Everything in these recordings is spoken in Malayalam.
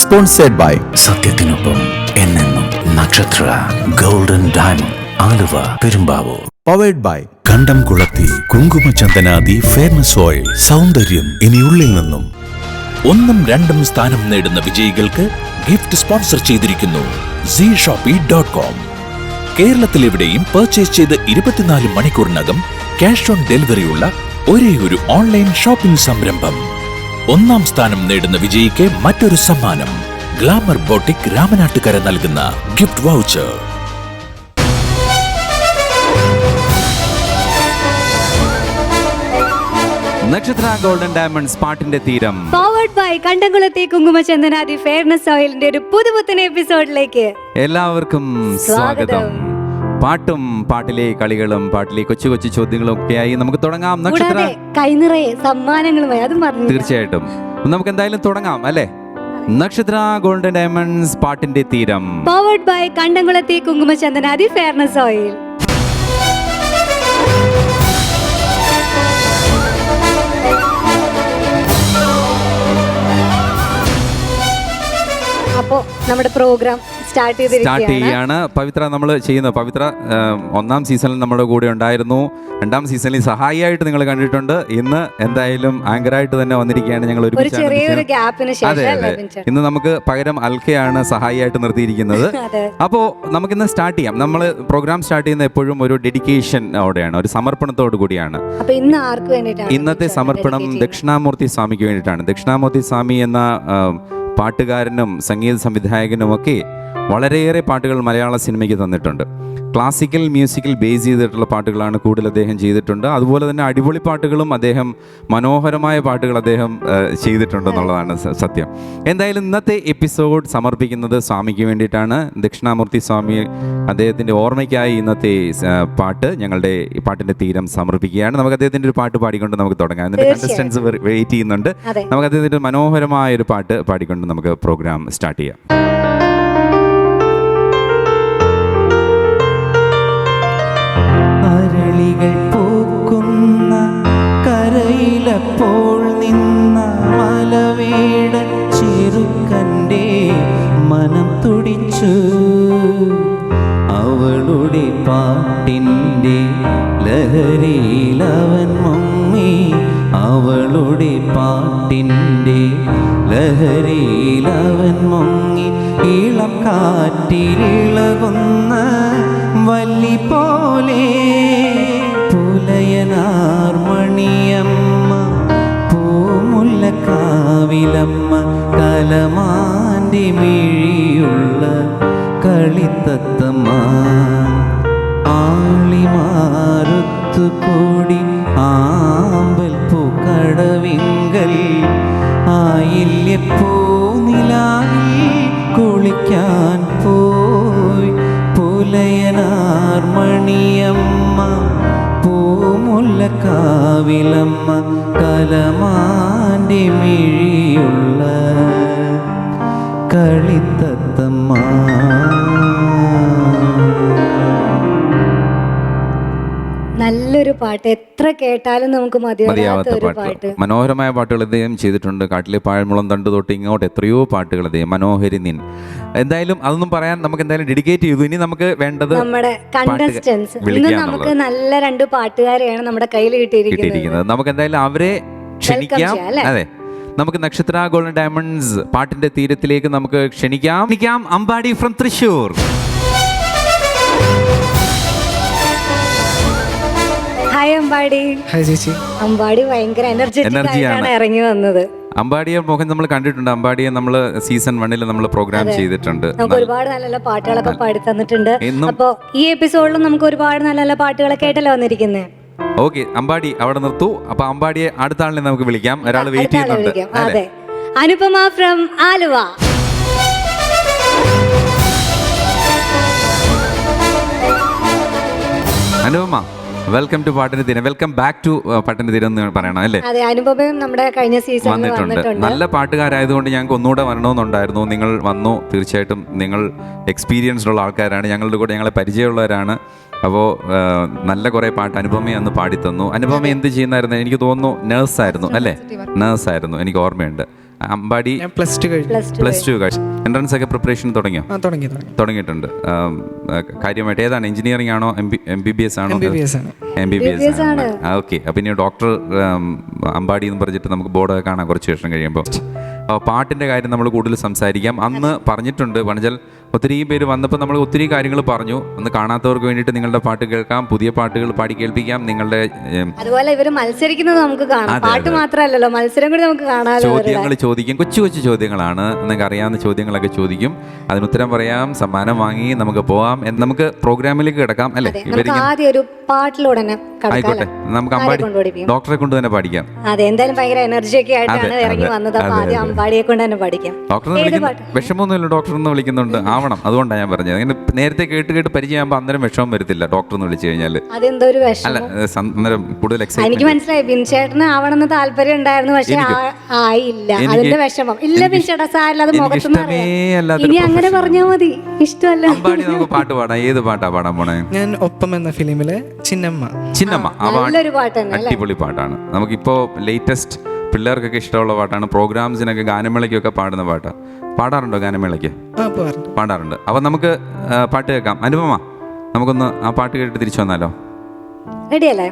സ്പോൺസേഡ് ബൈ സത്യത്തിനൊപ്പം എന്നെന്നും Nakshatra golden diamond Aluva Perumbavoor. Powered by Kandamkulathy കുങ്കുമചന്ദനാദി fairness oil. സൗന്ദര്യം ഇനി ഉള്ളിൽ നിന്നും. 1ഉം 2ഉം സ്ഥാനം നേടുന്ന വിജയികൾക്ക് ഗിഫ്റ്റ് സ്പോൺസർ ചെയ്തിരിക്കുന്നു zshopee.com. കേരളത്തിലെവിടെയും പർച്ചേസ് ചെയ്ത് 24 മണിക്കൂറിനകം ക്യാഷ് ഓൺ ഡെലിവറിയുള്ള ഒരേയൊരു ഓൺലൈൻ ഷോപ്പിംഗ് സംരംഭം. 1ാം സ്ഥാനം നേടുന്ന വിജയിക്ക് മറ്റൊരു സമ്മാനം. ഗ്ലാമർ ബോട്ടിക് രാമനാട്ടുകര നൽകുന്ന ഗിഫ്റ്റ് വൗച്ചർ. നക്ഷത്ര ഗോൾഡൻ ഡയമണ്ട്സ് പാട്ടിന്റെ തീരം പവർഡ് ബൈ കണ്ടംകുളത്തെ കുങ്കുമചന്ദനാദി ഫെയർനെസ് ഓയിലിന്റെ ഒരു പുതുപുത്തൻ എപ്പിസോഡിലേക്ക് എല്ലാവർക്കും സ്വാഗതം. പാട്ടും പാട്ടിലെ കളികളും പാട്ടിലെ കൊച്ചു കൊച്ചു ചോദ്യങ്ങളും ഒക്കെയായി നമുക്ക് തുടങ്ങാം. നക്ഷത്ര കൈനിറയെ സമ്മാനങ്ങളുമായി അതും പറഞ്ഞു. തീർച്ചയായിട്ടും നമുക്ക് എന്തായാലും തുടങ്ങാം അല്ലേ? നക്ഷത്ര ഗോൾഡൻ ഡയമണ്ട്സ് പാട്ടിന്റെ തീരം പവർഡ് ബൈ കണ്ടംകുളത്തെ കുങ്കുമചന്ദനാദി ഫെയർനെസ് ഓയിൽ. അപ്പോ നമ്മുടെ പ്രോഗ്രാം സ്റ്റാർട്ട് ചെയ്യാണ്. പവിത്ര നമ്മൾ ചെയ്യുന്നത്. പവിത്ര 1ാം സീസണിൽ നമ്മുടെ കൂടെ ഉണ്ടായിരുന്നു. 2ാം സീസണിൽ സഹായിയായിട്ട് നിങ്ങൾ കണ്ടിട്ടുണ്ട്. ഇന്ന് എന്തായാലും ആങ്കറായിട്ട് തന്നെ വന്നിരിക്കുകയാണ്. ഞങ്ങൾ ഇന്ന് നമുക്ക് പകരം അൽക്കയാണ് സഹായിയായിട്ട് നിർത്തിയിരിക്കുന്നത്. അപ്പോൾ നമുക്കിന്ന് സ്റ്റാർട്ട് ചെയ്യാം. നമ്മൾ പ്രോഗ്രാം സ്റ്റാർട്ട് ചെയ്യുന്ന എപ്പോഴും ഒരു ഡെഡിക്കേഷനോടെയാണ്, ഒരു സമർപ്പണത്തോടു കൂടിയാണ്. ഇന്നത്തെ സമർപ്പണം ദക്ഷിണാമൂർത്തി സ്വാമിക്ക് വേണ്ടിയിട്ടാണ്. ദക്ഷിണാമൂർത്തി സ്വാമി എന്ന പാട്ടുകാരനും സംഗീത സംവിധായകനുമൊക്കെ വളരെയേറെ പാട്ടുകൾ മലയാള സിനിമയ്ക്ക് തന്നിട്ടുണ്ട്. ക്ലാസിക്കൽ മ്യൂസിക്കിൽ ബേസ് ചെയ്തിട്ടുള്ള പാട്ടുകളാണ് കൂടുതൽ അദ്ദേഹം ചെയ്തിട്ടുണ്ട്. അതുപോലെ തന്നെ അടിപൊളി പാട്ടുകളും അദ്ദേഹം, മനോഹരമായ പാട്ടുകൾ അദ്ദേഹം ചെയ്തിട്ടുണ്ടെന്നുള്ളതാണ് സത്യം. എന്തായാലും ഇന്നത്തെ എപ്പിസോഡ് സമർപ്പിക്കുന്നത് സ്വാമിക്ക് വേണ്ടിയിട്ടാണ്. ദക്ഷിണാമൂർത്തി സ്വാമി അദ്ദേഹത്തിൻ്റെ ഓർമ്മയ്ക്കായി ഇന്നത്തെ പാട്ട്, ഞങ്ങളുടെ പാട്ടിൻ്റെ തീരം സമർപ്പിക്കുകയാണ്. നമുക്ക് അദ്ദേഹത്തിൻ്റെ ഒരു പാട്ട് പാടിക്കൊണ്ട് നമുക്ക് തുടങ്ങാം. എന്നിട്ട് കണ്ടസ്റ്റൻസ് വെയിറ്റ് ചെയ്യുന്നുണ്ട്. നമുക്ക് അദ്ദേഹത്തിൻ്റെ മനോഹരമായ ഒരു പാട്ട് പാടിക്കൊണ്ട് നമുക്ക് പ്രോഗ്രാം സ്റ്റാർട്ട് ചെയ്യാം. അരളികൾ പൂക്കുന്ന കരയിലപ്പോൾ നിന്ന മലവേട ചെറുക്കൻ്റെ മനം തുടിച്ചു. അവളുടെ പാട്ടിൻ്റെ ലഹരിയിലവൻ മുങ്ങി. അവളുടെ പാട്ടിൻ്റെ ലഹരിയിലവൻ മുങ്ങി. ഇളം കാറ്റിലിളകുന്ന വല്ലി പോലെ പുലയനാർമണിയമ്മ പൂമുല്ലക്കാവിലമ്മ കലമാൻ്റെ മിഴിയുള്ള കളിത്തത്തമ്മ ആളിമാറുത്തുകൂടി ആമ്പൽ പൂക്കടവിങ്കൽ ആയില്യപ്പൂനിലാവിൽ കുളിക്കാൻ പോയി. പുലയനാർമണിയമ്മ പൂമുല്ലക്കാവിലമ്മ കലമാൻ്റെ മിഴിയുള്ള കളിത്തത്തമ്മ. നല്ലൊരു പാട്ട്, എത്ര കേട്ടാലും നമുക്ക് മതിയാവാത്ത ഒരു പാട്ട്. മനോഹരമായ പാട്ടുകൾ അദ്ദേഹം ചെയ്തിട്ടുണ്ട്. കാട്ടിലെ പാഴ്മുളം തണ്ട് തൊട്ട് ഇങ്ങോട്ട് എത്രയോ പാട്ടുകൾ അദ്ദേഹം. മനോഹരി നിൻ. എന്തായാലും അതൊന്നും പറയാൻ നമുക്ക് എന്തായാലും ഡെഡിക്കേറ്റ് ചെയ്തു. ഇനി നമുക്ക് വേണ്ടത് നമ്മുടെ കണ്ടസ്റ്റൻസ്. ഇന്ന് നമുക്ക് നല്ല 2 പാട്ടുകാരെയാണ് നമ്മുടെ കയ്യിൽ കിട്ടിയിരിക്കുന്നത്. നമുക്ക് എന്തായാലും അവരെ ക്ഷണിക്കാം. അതെ, നമുക്ക് നക്ഷത്ര ഗോൾഡൻ ഡയമണ്ട്സ് പാട്ടിന്റെ തീരത്തിലേക്ക് നമുക്ക് ക്ഷണിക്കാം. Ambadi from Thrissur. Hi Ambadi. Hi ചേച്ചി. അമ്പാടി ഭയങ്കര എനർജറ്റിക്കാണ് ഇറങ്ങി വന്നത്. അമ്പാടിയെ മുഖം നമ്മൾ കണ്ടിട്ടുണ്ട്. അമ്പാടിയെ നമ്മൾ സീസൺ 1 നമ്മൾ പ്രോഗ്രാം ചെയ്തിട്ടുണ്ട്. നമുക്ക് ഒരുപാട് നല്ല നല്ല പാട്ടുകളൊക്കെ പാടി തന്നിട്ടുണ്ട്. അപ്പോ ഈ എപ്പിസോഡിലും നമുക്ക് ഒരുപാട് നല്ല നല്ല പാട്ടുകളൊക്കെ ആയിട്ടല്ലേ വന്നിരിക്കുന്നത്. ഓക്കെ, അമ്പാടി അവിടെ നിർത്തൂ. അപ്പൊ അമ്പാടിയെ അടുത്ത ആളിനെ നമുക്ക് വിളിക്കാം. ഒരാൾ വെയിറ്റ് ചെയ്യുന്നുണ്ട്. അതെ, Anupama from Aluva. Anupama, welcome to പാട്ടിന് തീരം. വെൽക്കം ബാക്ക് ടു പാട്ടിന് തീരം എന്ന് പറയണം അല്ലേ? അതെ, അനുപമയും നമ്മുടെ കഴിഞ്ഞ സീസണിൽ വന്നിട്ടുണ്ട്. നല്ല പാട്ടുകാരായതുകൊണ്ട് ഞങ്ങൾക്ക് ഒന്നുകൂടെ വരണമെന്നുണ്ടായിരുന്നു. നിങ്ങൾ വന്നു. തീർച്ചയായിട്ടും നിങ്ങൾ എക്സ്പീരിയൻസ്ഡ് ഉള്ള ആൾക്കാരാണ്. ഞങ്ങളുടെ കൂടെ ഞങ്ങളെ പരിചയമുള്ളവരാണ്. അപ്പോൾ നല്ല കുറേ പാട്ട് അനുപമ അന്ന് പാടിത്തന്നു. അനുപമ എന്ത് ചെയ്യുന്നായിരുന്നു? എനിക്ക് തോന്നുന്നു നേഴ്സായിരുന്നു അല്ലേ? നേഴ്സായിരുന്നു, എനിക്ക് ഓർമ്മയുണ്ട്. അമ്പാടി ഞാൻ +2 കഴിഞ്ഞു. +2 കഴിച്ചു. എൻട്രൻസ് ഒക്കെ പ്രിപ്പറേഷൻ തുടങ്ങിയോ? തുടങ്ങിയിട്ടുണ്ട്. കാര്യമായിട്ട് ഏതാണ്, എഞ്ചിനീയറിംഗ് ആണോ MBBS ആണോ? MBBS ആണ്. ഓക്കെ. അപ്പം ഇനി ഡോക്ടർ അമ്പാടി എന്ന് പറഞ്ഞിട്ട് നമുക്ക് ബോർഡ് കാണാം കുറച്ച് വർഷം കഴിയുമ്പോൾ. പാട്ടിൻ്റെ കാര്യം നമ്മൾ കൂടുതൽ സംസാരിക്കാം. അന്ന് പറഞ്ഞിട്ടുണ്ട് പണിജൽ, ഒത്തിരി പേര് വന്നപ്പോൾ നമ്മൾ ഒത്തിരി കാര്യങ്ങൾ പറഞ്ഞു. അന്ന് കാണാത്തവർക്ക് വേണ്ടിയിട്ട് നിങ്ങളുടെ പാട്ട് കേൾക്കാം, പുതിയ പാട്ടുകൾ പാടി കേൾപ്പിക്കാം. നിങ്ങളുടെ അതുപോലെ ഇവര് മത്സരിക്കുന്നത് നമുക്ക് കാണാം, പാട്ട് മാത്രമല്ലല്ലോ, മത്സരം കൂടി നമുക്ക് കാണാം. ചോദ്യങ്ങൾ ചോദിക്കും, കൊച്ചു കൊച്ചു ചോദ്യങ്ങളാണ്, നിങ്ങൾക്ക് അറിയാവുന്ന ചോദ്യങ്ങളൊക്കെ ചോദിക്കും, അതിനുത്തരം പറയാം, സമ്മാനം വാങ്ങി നമുക്ക് പോവാം. നമുക്ക് പ്രോഗ്രാമിലേക്ക് കിടക്കാം അല്ലേ? ആദ്യം ഒരു പാട്ടിലൂടെ ആയിക്കോട്ടെ, നമുക്ക് അമ്പാടി ഡോക്ടറെ കൊണ്ട് തന്നെ പഠിക്കാം. അതെ, എന്തായാലും ഭയങ്കര എനർജി ഒക്കെ ആയിട്ടാണ് ഇറങ്ങി വന്നത്. അപ്പൊ ആദ്യം അമ്പാടിയെ കൊണ്ട് തന്നെ പഠിക്കാം. ഡോക്ടറെ വിഷമമൊന്നുമില്ല, ഡോക്ടർ എന്ന് വിളിക്കുന്നുണ്ട്, ആവണം. അതുകൊണ്ടാണ് ഞാൻ പറഞ്ഞത്. അങ്ങനെ നേരത്തെ കേട്ട് പരിചയമാകുമ്പോൾ അന്നേരം വിഷമം വരത്തില്ല ഡോക്ടർ എന്ന് വിളിച്ചു കഴിഞ്ഞാൽ. അതെന്തോ ഒരു വിഷമം. അന്നേരം കൂടുതൽ എനിക്ക് മനസ്സിലായി, ബിൻചേട്ടന് ആവണമെന്ന് താല്പര്യം ഉണ്ടായിരുന്നു, പക്ഷെ ആയില്ല. അതിന്റെ വിഷമം ഇല്ല ബിൻചേട്ടാ, സാരില്ല, അത് മുഖത്തുനിന്ന് ഇനി അങ്ങനെ പറഞ്ഞാൽ മതി. ഇഷ്ടമല്ല. നമുക്ക് പാട്ട് പാടാം. ഏത് പാട്ടാ പാടാൻ പോണേ? ഞാൻ ഒപ്പം എന്ന ഫിലിമിലെ ചിന്നമ്മ. നല്ലൊരു പാട്ട് തന്നെ, അടിപൊളി പാട്ടാണ്. നമുക്കിപ്പോ ലേറ്റസ്റ്റ് പിള്ളേർക്കൊക്കെ ഇഷ്ടമുള്ള പാട്ടാണ്. പ്രോഗ്രാംസിനൊക്കെ ഗാനമേളയ്ക്കൊക്കെ പാടുന്ന പാട്ടാണ്. പാടാറുണ്ടോ ഗാനമേളയ്ക്ക്? പാടാറുണ്ട്. അപ്പം നമുക്ക് പാട്ട് കേൾക്കാം. അനുപമ, നമുക്കൊന്ന് ആ പാട്ട് കേട്ടിട്ട് തിരിച്ചു വന്നാലോ? റെഡിയല്ലേ?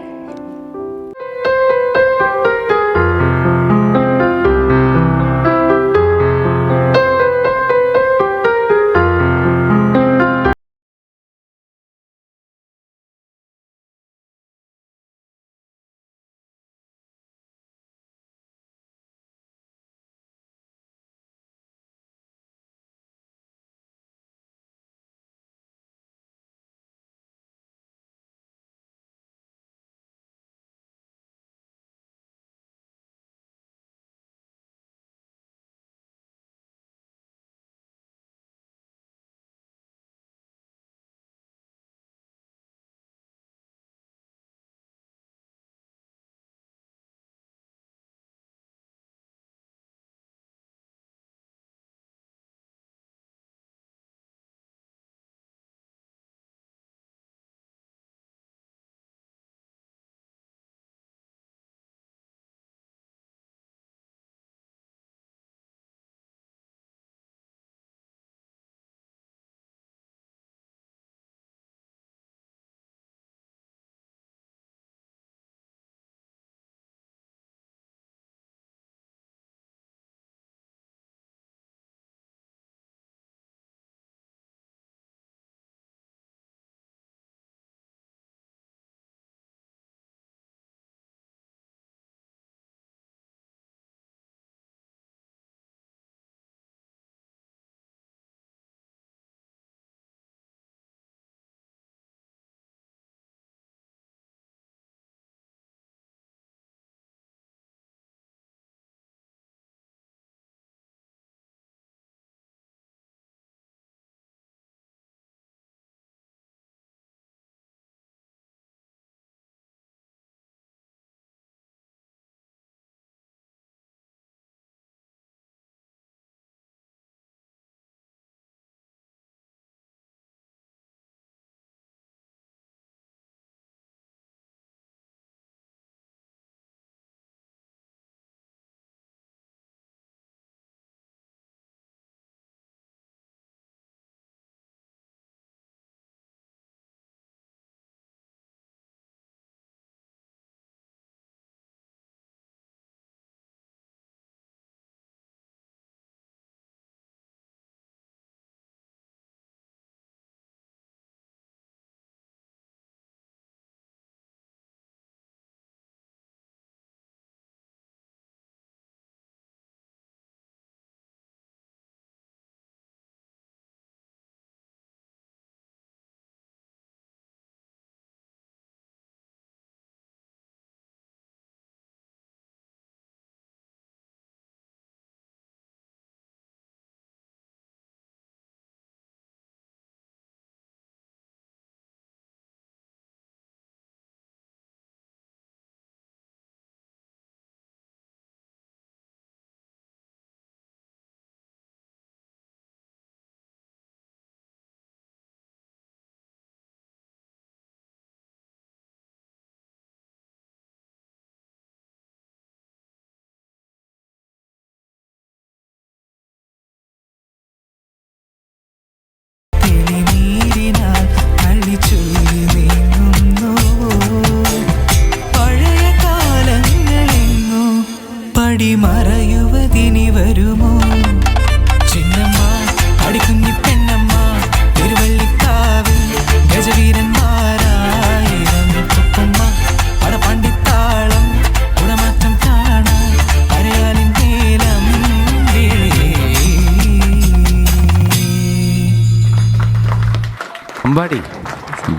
Ambadi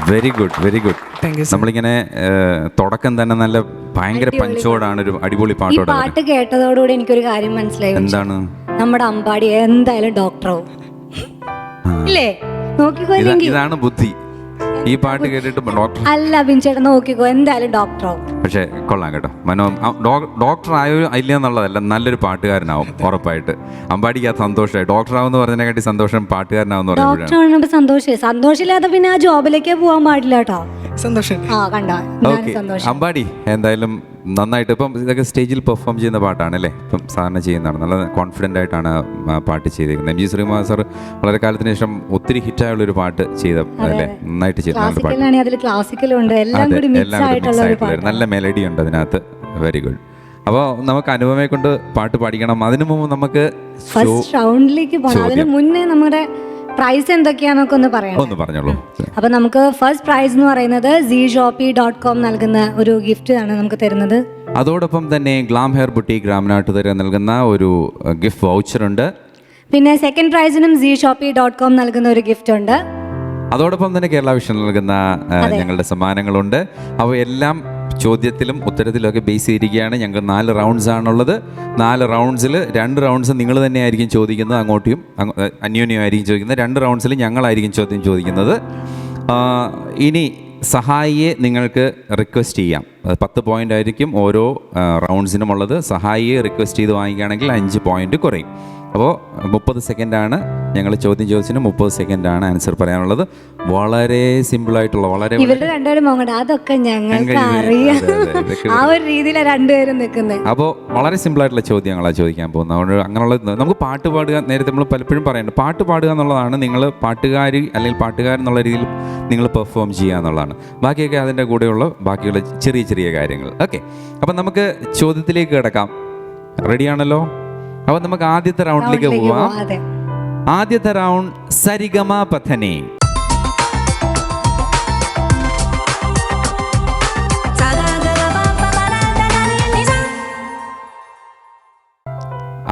very good very good. Thank you. നമ്മളിങ്ങനെ തുടക്കം തന്നെ നല്ല ഭയങ്കര പഞ്ചോടാണ് ഒരു അടിപൊളി ഈ പാട്ടോടെ. പാട്ട് കേട്ടതോടുകൂടി എനിക്കൊരു കാര്യം മനസ്സിലായി. എന്താണ്? നമ്മുടെ അമ്പാടി എന്തായാലും ഡോക്ടറാവും ഇല്ലേ? നോക്കിക്കോ. ഇതാണ് ബുദ്ധി. ഈ പാട്ട് കേട്ടിട്ട് ഡോക്ടർ അല്ല ബിൻചേട്ടൻ, നോക്കിക്കോ, എന്തായാലും ഡോക്ടറാവും. പക്ഷേ കൊള്ളാം കേട്ടോ. ഡോക്ടർ ആയോ ഇല്ല എന്നുള്ളതല്ല, നല്ലൊരു പാട്ടുകാരനാവും ഉറപ്പായിട്ട്. അമ്പാടിക്ക് ആ സന്തോഷമായി. ഡോക്ടറാവെന്ന് പറഞ്ഞതിനെക്കാട്ടി സന്തോഷം പാട്ടുകാരനാവെന്ന് പറയുമ്പോഴാണ്. ഡോക്ടർ സന്തോഷമില്ലാതെ പിന്നെ ആ ജോബിലേക്കേ പോകാൻ പാടില്ല കേട്ടോ. സന്തോഷം. ആ കണ്ട, ഓക്കെ അമ്പാടി, എന്തായാലും നന്നായിട്ട് ഇപ്പം ഇതൊക്കെ സ്റ്റേജിൽ പെർഫോം ചെയ്യുന്ന പാട്ടാണ് അല്ലേ? ഇപ്പം സാധാരണ ചെയ്യുന്നതാണ്. നല്ല കോൺഫിഡൻ്റ് ആയിട്ടാണ് പാട്ട് ചെയ്തിരിക്കുന്നത്. എം ജി ശ്രീകുമാർ സാർ വളരെ കാലത്തിന് ശേഷം ഒത്തിരി ഹിറ്റായുള്ളൊരു പാട്ട് ചെയ്ത അല്ലേ? നന്നായിട്ട് ചെയ്ത നല്ല മെലഡി ഉണ്ട് അതിനകത്ത്. Very good. അപ്പോൾ നമുക്ക് അനുപമയെ കൊണ്ട് പാട്ട് പാടിക്കണം. അതിനു മുമ്പ് നമുക്ക് ഫസ്റ്റ് റൗണ്ടിലേക്ക് പോകണം. അതിന് മുന്നേ നമ്മുടെ പ്രൈസ് എന്തൊക്കെയാന്നൊക്കെ ഒന്ന് പറയാം. ഒന്ന് പറഞ്ഞോളൂ. അപ്പൊ നമുക്ക് ഫസ്റ്റ് പ്രൈസ് എന്ന് പറയുന്നത് ZShopee.com നൽകുന്ന ഒരു ഗിഫ്റ്റ് ആണ് നമുക്ക് തരുന്നത്. അതോടൊപ്പം തന്നെ ഗ്ലാം ഹെയർ ബുട്ടീക്ക് രാമനാട്ടുകര നൽകുന്ന ഒരു ഗിഫ്റ്റ് വൗച്ചർ ഉണ്ട്. പിന്നെ സെക്കൻഡ് പ്രൈസിനും ZShopee.com നൽകുന്ന ഒരു ഗിഫ്റ്റ് ഉണ്ട്. അതോടൊപ്പം തന്നെ കേരള വിഷൻ നൽകുന്ന ഞങ്ങളുടെ സമ്മാനങ്ങളുണ്ട്. അവയെല്ലാം ചോദ്യത്തിലും ഉത്തരത്തിലൊക്കെ ബേസ് ചെയ്തിരിക്കുകയാണ്. ഞങ്ങൾക്ക് 4 റൗണ്ട്സ് ആണുള്ളത്. 4 റൗണ്ട്സിൽ 2 റൗണ്ട്സ് നിങ്ങൾ തന്നെയായിരിക്കും ചോദിക്കുന്നത്, അങ്ങോട്ടും അന്യോന്യമായിരിക്കും ചോദിക്കുന്നത്. 2 റൗണ്ട്സിൽ ഞങ്ങളായിരിക്കും ചോദ്യം ചോദിക്കുന്നത്. ഇനി സഹായിയെ നിങ്ങൾക്ക് റിക്വസ്റ്റ് ചെയ്യാം. 10 പോയിൻ്റ് ആയിരിക്കും ഓരോ റൗണ്ട്സിനും ഉള്ളത്. സഹായിയെ റിക്വസ്റ്റ് ചെയ്ത് വാങ്ങിക്കുകയാണെങ്കിൽ 5 പോയിൻ്റ് കുറയും. അപ്പോൾ 30 സെക്കൻഡാണ് ഞങ്ങൾ ചോദ്യം ചോദിച്ചതിന് 30 സെക്കൻഡാണ് ആൻസർ പറയാനുള്ളത്. വളരെ സിമ്പിളായിട്ടുള്ള ഇവരുടെ രണ്ടുപേരും അതൊക്കെ ഞങ്ങൾക്ക് അറിയാം. ആ ഒരു രീതിയിലാണ് രണ്ടുപേരും നിൽക്കുന്നത്. അപ്പോൾ വളരെ സിമ്പിളായിട്ടുള്ള ചോദ്യങ്ങളാണ് ചോദിക്കാൻ പോകുന്നത്. അതുകൊണ്ട് അങ്ങനെയുള്ള നമുക്ക് പാട്ട് പാടുക, നേരത്തെ നമ്മൾ പലപ്പോഴും പറയുന്നുണ്ട്, പാട്ട് പാടുക എന്നുള്ളതാണ് നിങ്ങൾ പാട്ടുകാരി അല്ലെങ്കിൽ പാട്ടുകാരെന്നുള്ള രീതിയിൽ നിങ്ങൾ പെർഫോം ചെയ്യുക എന്നുള്ളതാണ്. ബാക്കിയൊക്കെ അതിൻ്റെ കൂടെയുള്ള ബാക്കിയുള്ള ചെറിയ ചെറിയ കാര്യങ്ങൾ. ഓക്കെ, അപ്പം നമുക്ക് ചോദ്യത്തിലേക്ക് കിടക്കാം. റെഡിയാണല്ലോ? അപ്പോൾ നമുക്ക് ആദ്യത്തെ റൗണ്ടിലേക്ക് പോവാം. ആദ്യത്തെ റൗണ്ട് സരിഗമ പഥനി.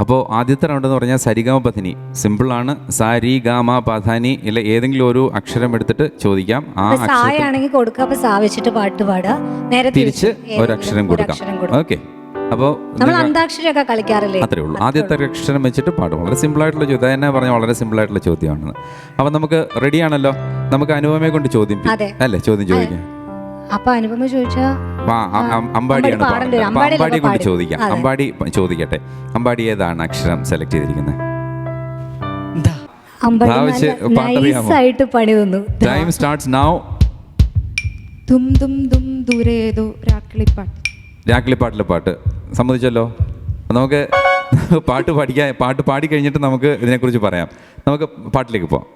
അപ്പോൾ ആദ്യത്തെ റൗണ്ട് എന്ന് പറഞ്ഞാൽ സരിഗമ പഥനി. സിമ്പിളാണ്. സാരി ഗാമ പഥനി ഇല്ല, ഏതെങ്കിലും ഒരു അക്ഷരം എടുത്തിട്ട് ചോദിക്കാം. ആ അക്ഷരം തിരിച്ച് ഒരക്ഷരം കൊടുക്കാം. ഓക്കെ, അപ്പോൾ അന്താക്ഷരിയൊക്കെ കളിക്കാറില്ലേ? അത്രേ ഉള്ളൂ. ആദ്യത്തെ അക്ഷരം വെച്ചിട്ട് പാടും. വളരെ സിമ്പിളായിട്ടുള്ള ചോദ്യം തന്നെ പറഞ്ഞാൽ വളരെ സിമ്പിളായിട്ടുള്ള ചോദ്യമാണ്. അപ്പം നമുക്ക് റെഡിയാണല്ലോ? നമുക്ക് അനുപമയെ കൊണ്ട് ചോദ്യം അല്ലേ ചോദ്യം ചോദിക്കാം. അപ്പൊ അനുപമ ചോദിച്ചാ അമ്പാടിയാണ്. അമ്പാടിയെ കൊണ്ട് ചോദിക്കാം. അമ്പാടി ചോദിക്കട്ടെ. അമ്പാടി ഏതാണ് അക്ഷരം സെലക്ട് ചെയ്തിരിക്കുന്നത്? Time starts now. രാക്കിളിപ്പാട്ടിലെ പാട്ട് സമ്മതിച്ചല്ലോ. നമുക്ക് പാട്ട് പാടി കഴിഞ്ഞിട്ട് നമുക്ക് ഇതിനെക്കുറിച്ച് പറയാം. നമുക്ക് പാട്ടിലേക്ക് പോവാം.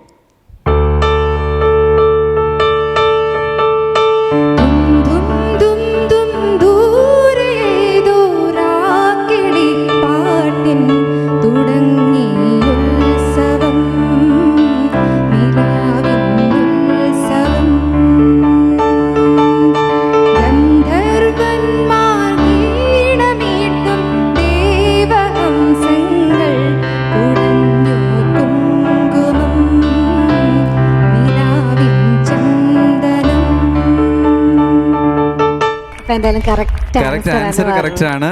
കറക്റ്റ് ആൻസർ കറക്റ്റ് ആണ്.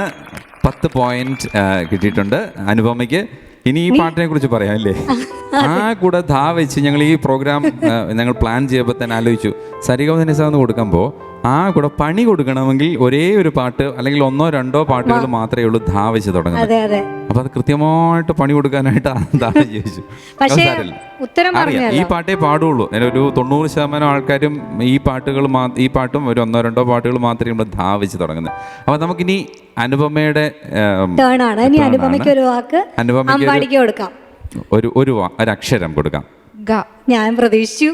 10 പോയിന്റ് കിട്ടിയിട്ടുണ്ട് അനുപമയ്ക്ക്. ഇനി ഈ പാട്ടിനെ കുറിച്ച് പറയാം അല്ലേ? ആ കൂടെ ധാ വെച്ച് ഞങ്ങൾ ഈ പ്രോഗ്രാം ഞങ്ങൾ പ്ലാൻ ചെയ്യുമ്പോൾ തന്നെ ആലോചിച്ചു, സരിഗമ നിസാന്ന് കൊടുക്കുമ്പോൾ ആ കൂടെ പണി കൊടുക്കണമെങ്കിൽ ഒരേ ഒരു പാട്ട് അല്ലെങ്കിൽ 1-2 പാട്ടുകൾ മാത്രമേ ഉള്ളൂ ധാ വെച്ച് തുടങ്ങുന്നത്. അപ്പൊ അത് കൃത്യമായിട്ട് പണി കൊടുക്കാനായിട്ട് ധാ ചോദിച്ചു. അറിയാം ഈ പാട്ടേ പാടുള്ളൂ. ഒരു 90% ആൾക്കാരും ഈ പാട്ടും ഒരു 1-2 പാട്ടുകൾ മാത്രമേ നമ്മൾ ധാ വെച്ച് തുടങ്ങുന്നത്. അപ്പൊ നമുക്കിനി അനുപമയുടെ അനുപമയ്ക്ക് ഒരു അക്ഷരം കൊടുക്കാം. ഞാൻ പ്രതീക്ഷിച്ചു.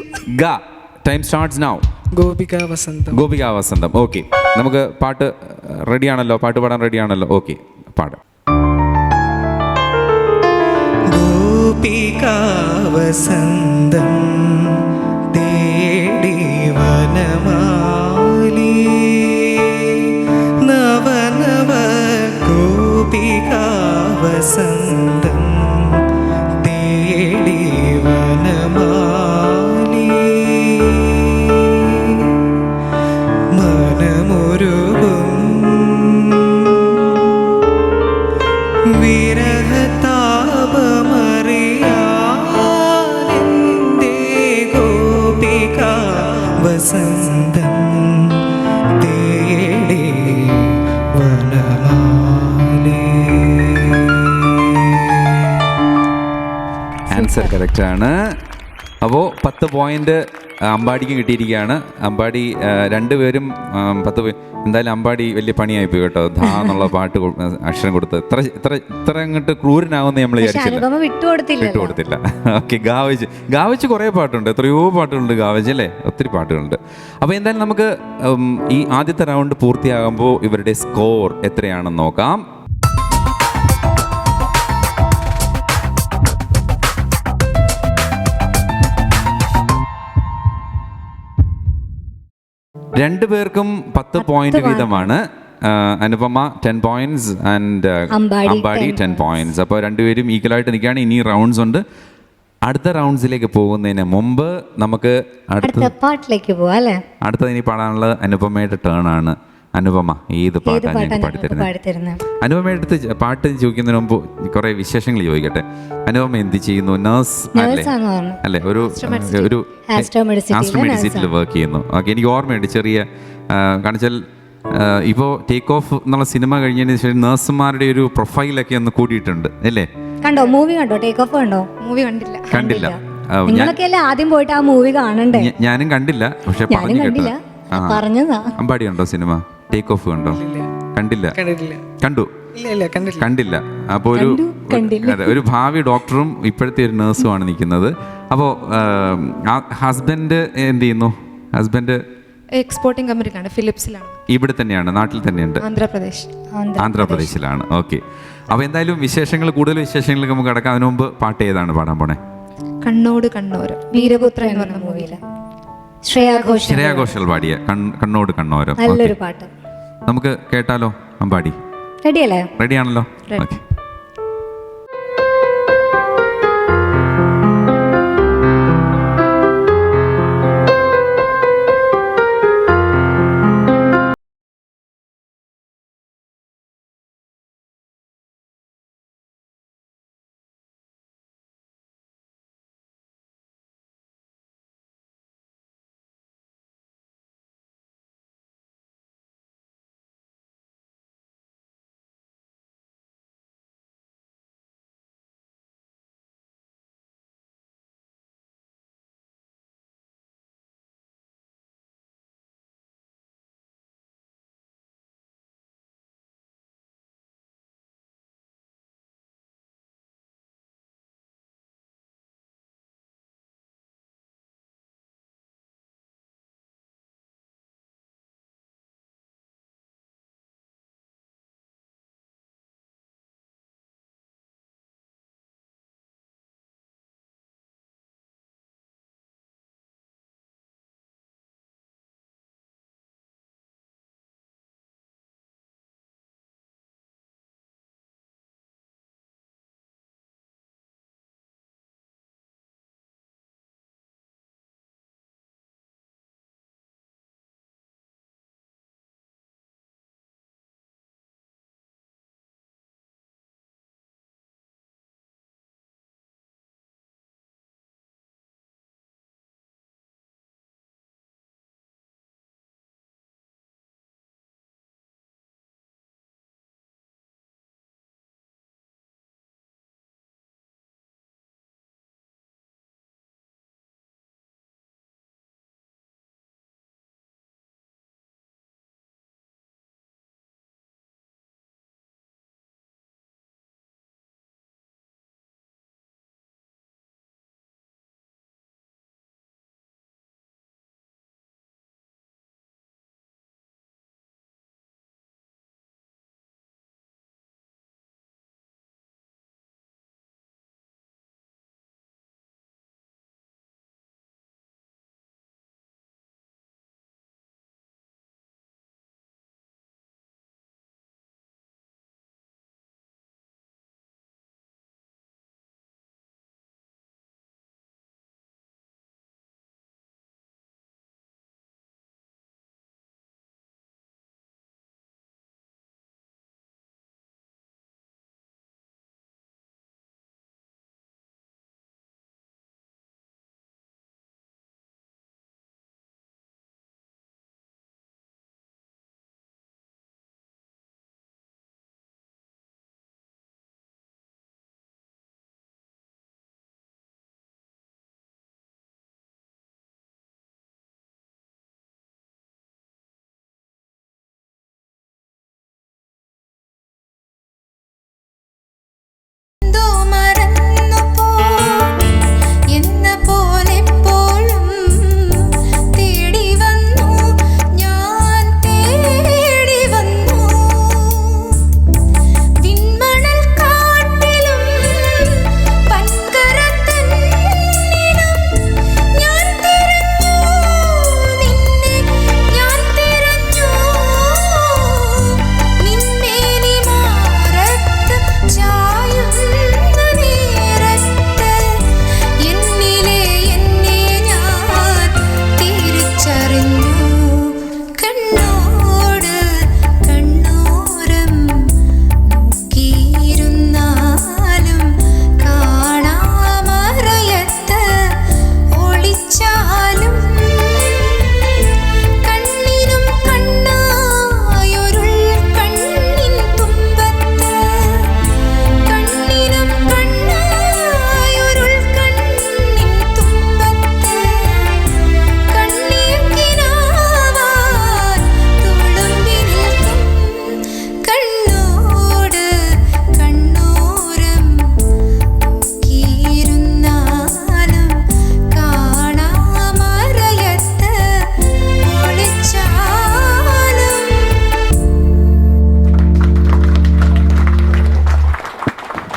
Time starts now. ഗോപിക വസന്തം. ഗോപിക വസന്തം. ഓക്കെ, നമുക്ക് പാട്ട് റെഡിയാണല്ലോ? പാട്ട് പാടാൻ റെഡിയാണല്ലോ? ഓക്കെ, പാടാം. ഗോപിക വസന്തം തേടി വനമാലി നവനവ ഗോപിക വസന്തം തേടി വനമാലി കറക്റ്റ് ആണ്. അപ്പോൾ 10 പോയിന്റ് അമ്പാടിക്ക് കിട്ടിയിരിക്കുകയാണ്. അമ്പാടി രണ്ടുപേരും 10 എന്തായാലും അമ്പാടി വലിയ പണിയായിപ്പോയി കേട്ടോ. ധാ എന്നുള്ള പാട്ട് അക്ഷരം കൊടുത്ത് ഇത്ര അങ്ങോട്ട് ക്രൂരനാവുമെന്ന് നമ്മൾ വിചാരിച്ചില്ല. വിട്ടുകൊടുത്തില്ല. ഓക്കെ, ഗാവച്ച് കുറേ പാട്ടുണ്ട്, എത്രയോ പാട്ടുകളുണ്ട് ഗാവച്ച് അല്ലേ, ഒത്തിരി പാട്ടുകളുണ്ട്. അപ്പോൾ എന്തായാലും നമുക്ക് ഈ ആദ്യത്തെ റൗണ്ട് പൂർത്തിയാകുമ്പോൾ ഇവരുടെ സ്കോർ എത്രയാണെന്ന് നോക്കാം. രണ്ടുപേർക്കും 10 പോയിന്റ് വീതമാണ്. Anupama 10 points and Ambadi 10 points. അപ്പോൾ രണ്ടുപേരും ഈക്വലായിട്ട് നിൽക്കുകയാണ്. ഇനി റൗണ്ട്സ് ഉണ്ട്. അടുത്ത റൗണ്ട്സിലേക്ക് പോകുന്നതിന് മുമ്പ് നമുക്ക് അടുത്ത പാട്ടിലേക്ക് പോവാം അല്ലേ. അടുത്തത് ഇനി പാടാനുള്ളത് അനുപമയുടെ ടേൺ ആണ്. അനുപമ ഏത് പാട്ടാണ് ഞങ്ങൾക്ക് പാടിത്തരുന്നത്? അനുപമയുടെ അടുത്ത് പാട്ട് ചോദിക്കുന്നതിന് മുമ്പ് കുറെ വിശേഷങ്ങൾ ചോദിക്കട്ടെ. അനുപമ എന്ത് ചെയ്യുന്നു? നേഴ്സ് അല്ലേ? ഒരു ആസ്ട്രോ മെഡിസിറ്റിൽ വർക്ക് ചെയ്യുന്നു. ഓക്കെ, എനിക്ക് ഓർമ്മയുണ്ട് ചെറിയ കാണിച്ചാൽ ഇപ്പോൾ ടേക്ക് ഓഫ് എന്നുള്ള സിനിമ കഴിഞ്ഞതിന് ശേഷം നേഴ്സുമാരുടെ ഒരു പ്രൊഫൈലൊക്കെ ഒന്ന് കൂടിയിട്ടുണ്ട് അല്ലേ? കണ്ടോ മൂവി? കണ്ടോ ടേക്ക് ഓഫ്? കണ്ടോ മൂവി? കണ്ടില്ല. നിങ്ങളൊക്കെയല്ലേ ആദ്യം പോയിട്ട് ആ മൂവി കാണണ്ടേ? ഞാനും കണ്ടില്ല, പക്ഷെ പറഞ്ഞതാ. അമ്പാടി കണ്ടോ സിനിമ ടേക്ക് ഓഫ്? കണ്ടോ? കണ്ടില്ല. കണ്ടില്ല. അപ്പോൾ ഒരു ഭാവി ഡോക്ടറും ഇപ്പോഴത്തെ ഒരു നേഴ്സുമാണ് നിൽക്കുന്നത്. അപ്പോൾ ഹസ്ബൻഡ് എന്ത് ചെയ്യുന്നു? ഹസ്ബൻഡ് എക്സ്പോർട്ടിംഗ് കമ്പനിയിലാണ്, ഫിലിപ്സിലാണ്. ഇവിടെ തന്നെയാണ്, നാട്ടിൽ തന്നെയുണ്ട്, ആന്ധ്രാപ്രദേശിലാണ്. ഓക്കെ, അപ്പോൾ എന്തായാലും കൂടുതൽ വിശേഷങ്ങളിലേക്ക് നമുക്ക് കിടക്കാം. അതിനു മുമ്പ് പാട്ട് ഏതാണ് പാടാൻ പോണേ? കണ്ണോട് കണ്ണോരം, വീരപുത്രൻ എന്ന് പറഞ്ഞ മൂവിയിലെ ശ്രേയ ഘോഷൽ പാടിയ കണ്ണോട് കണ്ണോരം. നല്ലൊരു പാട്ട് നമുക്ക് കേട്ടാലോ? അമ്പാടി റെഡിയാണല്ലോ? Okay.